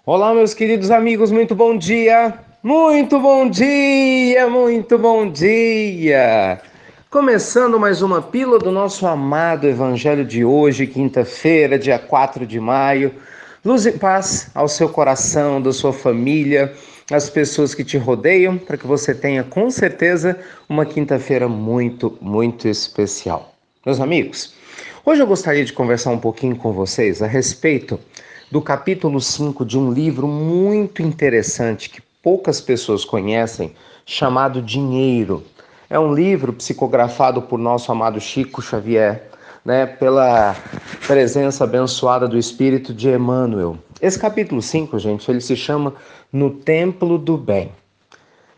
Olá, meus queridos amigos, muito bom dia! Muito bom dia, muito bom dia! Começando mais uma pílula do nosso amado Evangelho de hoje, quinta-feira, dia 4 de maio. Luz e paz ao seu coração, da sua família, às pessoas que te rodeiam, para que você tenha com certeza uma quinta-feira muito, muito especial. Meus amigos, hoje eu gostaria de conversar um pouquinho com vocês a respeito do capítulo 5 de um livro muito interessante que poucas pessoas conhecem, chamado Dinheiro. É um livro psicografado por nosso amado Chico Xavier, né, pela presença abençoada do Espírito de Emmanuel. Esse capítulo 5, gente, ele se chama No Templo do Bem.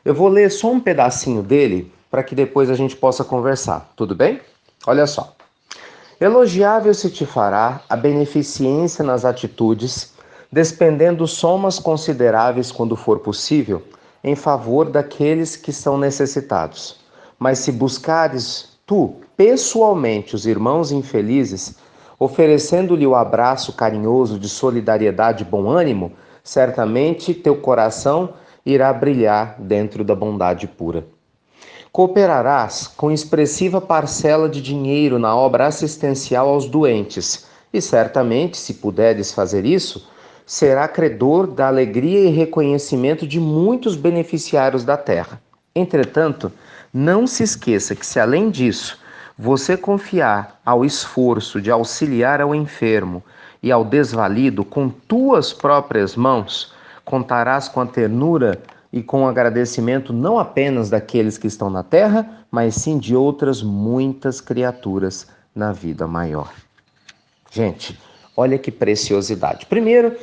Eu vou ler só um pedacinho dele para que depois a gente possa conversar, tudo bem? Olha só. Elogiável se te fará a beneficência nas atitudes, despendendo somas consideráveis quando for possível, em favor daqueles que são necessitados. Mas se buscares tu, pessoalmente, os irmãos infelizes, oferecendo-lhe o abraço carinhoso de solidariedade e bom ânimo, certamente teu coração irá brilhar dentro da bondade pura. Cooperarás com expressiva parcela de dinheiro na obra assistencial aos doentes, e certamente, se puderes fazer isso, será credor da alegria e reconhecimento de muitos beneficiários da terra. Entretanto, não se esqueça que, se além disso você confiar ao esforço de auxiliar ao enfermo e ao desvalido com tuas próprias mãos, contarás com a ternura e com o agradecimento não apenas daqueles que estão na terra, mas sim de outras muitas criaturas na vida maior. Gente, olha que preciosidade. Primeiro,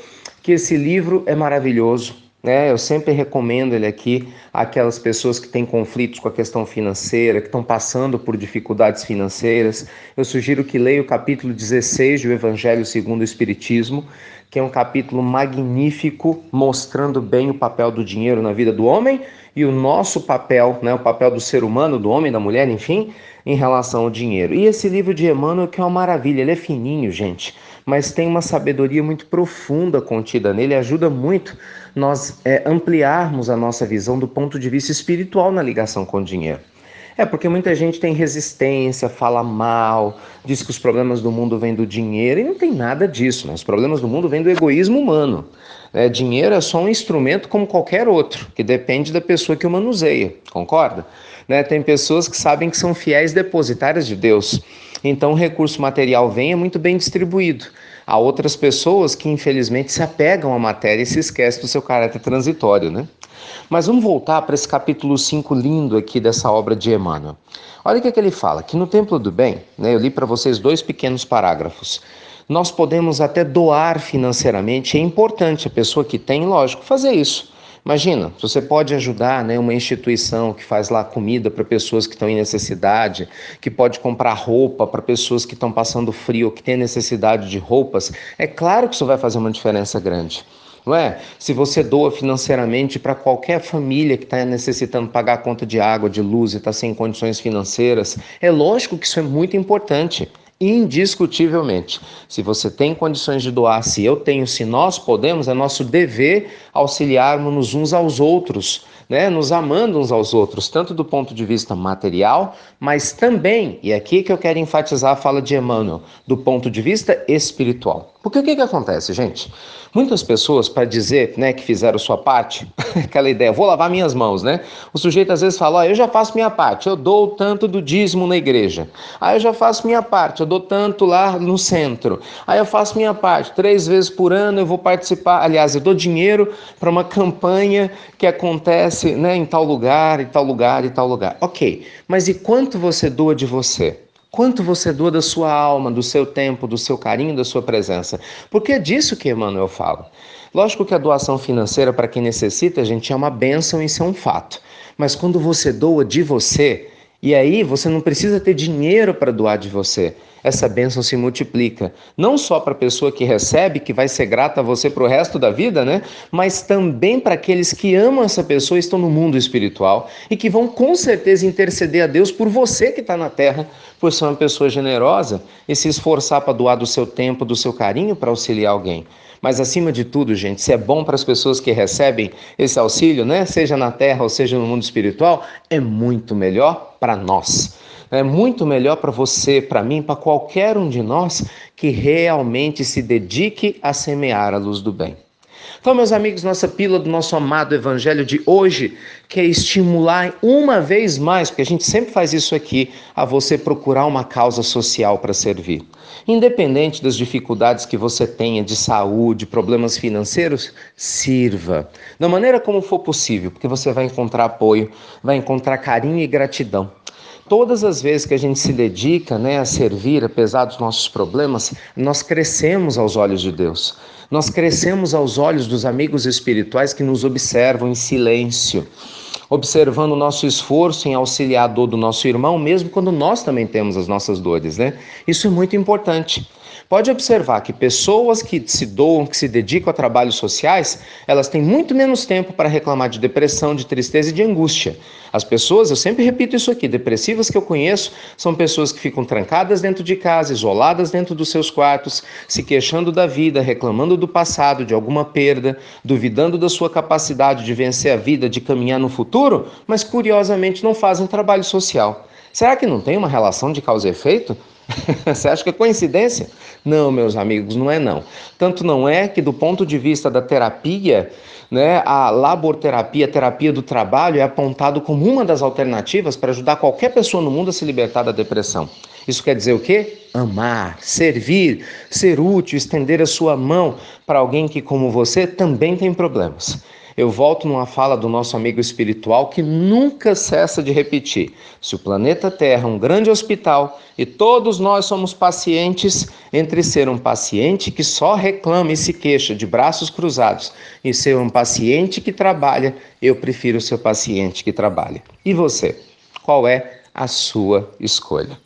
que esse livro é maravilhoso, né? Eu sempre recomendo ele aqui àquelas pessoas que têm conflitos com a questão financeira, que estão passando por dificuldades financeiras. Eu sugiro que leia o capítulo 16 do Evangelho segundo o Espiritismo, que é um capítulo magnífico, mostrando bem o papel do dinheiro na vida do homem e o nosso papel, né, o papel do ser humano, do homem, da mulher, enfim, em relação ao dinheiro. E esse livro de Emmanuel, que é uma maravilha, ele é fininho, gente, mas tem uma sabedoria muito profunda contida nele, ajuda muito nós ampliarmos a nossa visão do ponto de vista espiritual na ligação com o dinheiro. Porque muita gente tem resistência, fala mal, diz que os problemas do mundo vêm do dinheiro, e não tem nada disso, né? Os problemas do mundo vêm do egoísmo humano. Dinheiro é só um instrumento como qualquer outro, que depende da pessoa que o manuseia, concorda? Tem pessoas que sabem que são fiéis depositárias de Deus, então o recurso material vem é muito bem distribuído. Há outras pessoas que infelizmente se apegam à matéria e se esquecem do seu caráter transitório, né? Mas vamos voltar para esse capítulo 5 lindo aqui dessa obra de Emmanuel. Olha o que ele fala, que no Templo do Bem, né, eu li para vocês 2 pequenos parágrafos, nós podemos até doar financeiramente, é importante a pessoa que tem, lógico, fazer isso. Imagina, você pode ajudar, né, uma instituição que faz lá comida para pessoas que estão em necessidade, que pode comprar roupa para pessoas que estão passando frio, que têm necessidade de roupas, é claro que isso vai fazer uma diferença grande. Não é? Se você doa financeiramente para qualquer família que está necessitando pagar a conta de água, de luz e está sem condições financeiras, é lógico que isso é muito importante. Indiscutivelmente, se você tem condições de doar, se eu tenho, se nós podemos, é nosso dever auxiliarmos uns aos outros, né? Nos amando uns aos outros, tanto do ponto de vista material, mas também, e é aqui que eu quero enfatizar a fala de Emmanuel, do ponto de vista espiritual. Porque o que acontece, gente? Muitas pessoas, para dizer, né, que fizeram sua parte, aquela ideia, vou lavar minhas mãos, né? O sujeito às vezes fala, eu já faço minha parte, eu dou tanto do dízimo na igreja. Aí eu já faço minha parte, eu dou tanto lá no centro. Aí eu faço minha parte, 3 vezes por ano eu vou participar, aliás, eu dou dinheiro para uma campanha que acontece, né, em tal lugar, e tal lugar, e tal lugar. Ok, mas e quanto você doa de você? Quanto você doa da sua alma, do seu tempo, do seu carinho, da sua presença? Porque é disso que Emmanuel fala. Lógico que a doação financeira para quem necessita, gente, é uma bênção e isso é um fato. Mas quando você doa de você, e aí você não precisa ter dinheiro para doar de você. essa bênção se multiplica. Não só para a pessoa que recebe, que vai ser grata a você para o resto da vida, né? Mas também para aqueles que amam essa pessoa e estão no mundo espiritual e que vão com certeza interceder a Deus por você que está na terra, por ser uma pessoa generosa e se esforçar para doar do seu tempo, do seu carinho para auxiliar alguém. Mas acima de tudo, gente, se é bom para as pessoas que recebem esse auxílio, né, seja na terra ou seja no mundo espiritual, é muito melhor para nós. É muito melhor para você, para mim, para qualquer um de nós que realmente se dedique a semear a luz do bem. Então, meus amigos, nossa pílula do nosso amado evangelho de hoje quer estimular uma vez mais, porque a gente sempre faz isso aqui, a você procurar uma causa social para servir. Independente das dificuldades que você tenha de saúde, problemas financeiros, sirva. Da maneira como for possível, porque você vai encontrar apoio, vai encontrar carinho e gratidão. Todas as vezes que a gente se dedica, né, a servir, apesar dos nossos problemas, nós crescemos aos olhos de Deus. Nós crescemos aos olhos dos amigos espirituais que nos observam em silêncio, observando o nosso esforço em auxiliar a dor do nosso irmão, mesmo quando nós também temos as nossas dores, né? Isso é muito importante. Pode observar que pessoas que se doam, que se dedicam a trabalhos sociais, elas têm muito menos tempo para reclamar de depressão, de tristeza e de angústia. As pessoas, eu sempre repito isso aqui, depressivas que eu conheço, são pessoas que ficam trancadas dentro de casa, isoladas dentro dos seus quartos, se queixando da vida, reclamando do passado, de alguma perda, duvidando da sua capacidade de vencer a vida, de caminhar no futuro, mas curiosamente não fazem trabalho social. Será que não tem uma relação de causa e efeito? Você acha que é coincidência? Não, meus amigos, não é não. Tanto não é que do ponto de vista da terapia, né, a laborterapia, a terapia do trabalho é apontado como uma das alternativas para ajudar qualquer pessoa no mundo a se libertar da depressão. Isso quer dizer o quê? Amar, servir, ser útil, estender a sua mão para alguém que, como você, também tem problemas. Eu volto numa fala do nosso amigo espiritual que nunca cessa de repetir. Se o planeta Terra é um grande hospital e todos nós somos pacientes, entre ser um paciente que só reclama e se queixa de braços cruzados e ser um paciente que trabalha, eu prefiro ser o paciente que trabalha. E você? Qual é a sua escolha?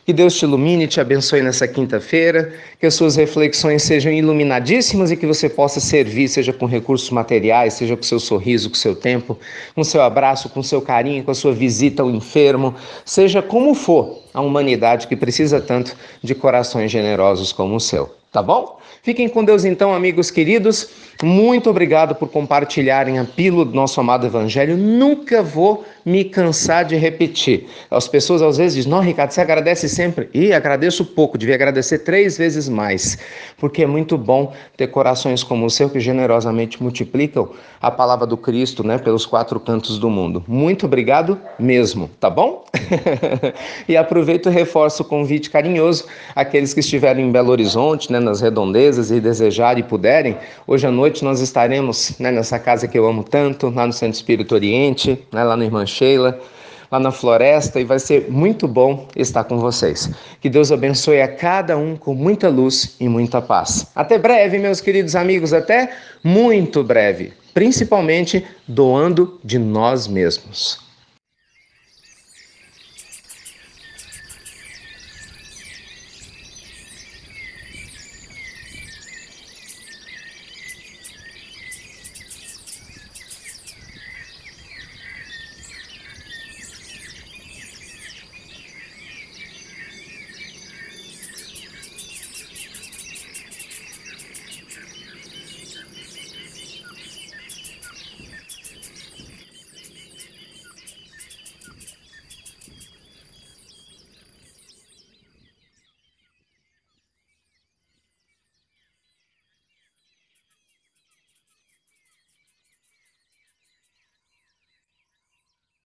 Que Deus te ilumine e te abençoe nessa quinta-feira, que as suas reflexões sejam iluminadíssimas e que você possa servir, seja com recursos materiais, seja com seu sorriso, com seu tempo, com seu abraço, com seu carinho, com a sua visita ao enfermo, seja como for a humanidade que precisa tanto de corações generosos como o seu. Tá bom? Fiquem com Deus então, amigos queridos. Muito obrigado por compartilharem a pílula do nosso amado Evangelho. Nunca vou me cansar de repetir. As pessoas às vezes dizem, não, Ricardo, você agradece sempre. E agradeço pouco, devia agradecer 3 vezes mais. Porque é muito bom ter corações como o seu que generosamente multiplicam a palavra do Cristo, né, pelos 4 cantos do mundo. Muito obrigado mesmo, tá bom? E aproveito e reforço o convite carinhoso àqueles que estiverem em Belo Horizonte, né, nas redondezas e desejarem e puderem. Hoje à noite nós estaremos, né, nessa casa que eu amo tanto, lá no Santo Espírito Oriente, né, lá na Irmã Sheila, lá na Floresta, e vai ser muito bom estar com vocês. Que Deus abençoe a cada um com muita luz e muita paz. Até breve, meus queridos amigos, até muito breve, principalmente doando de nós mesmos.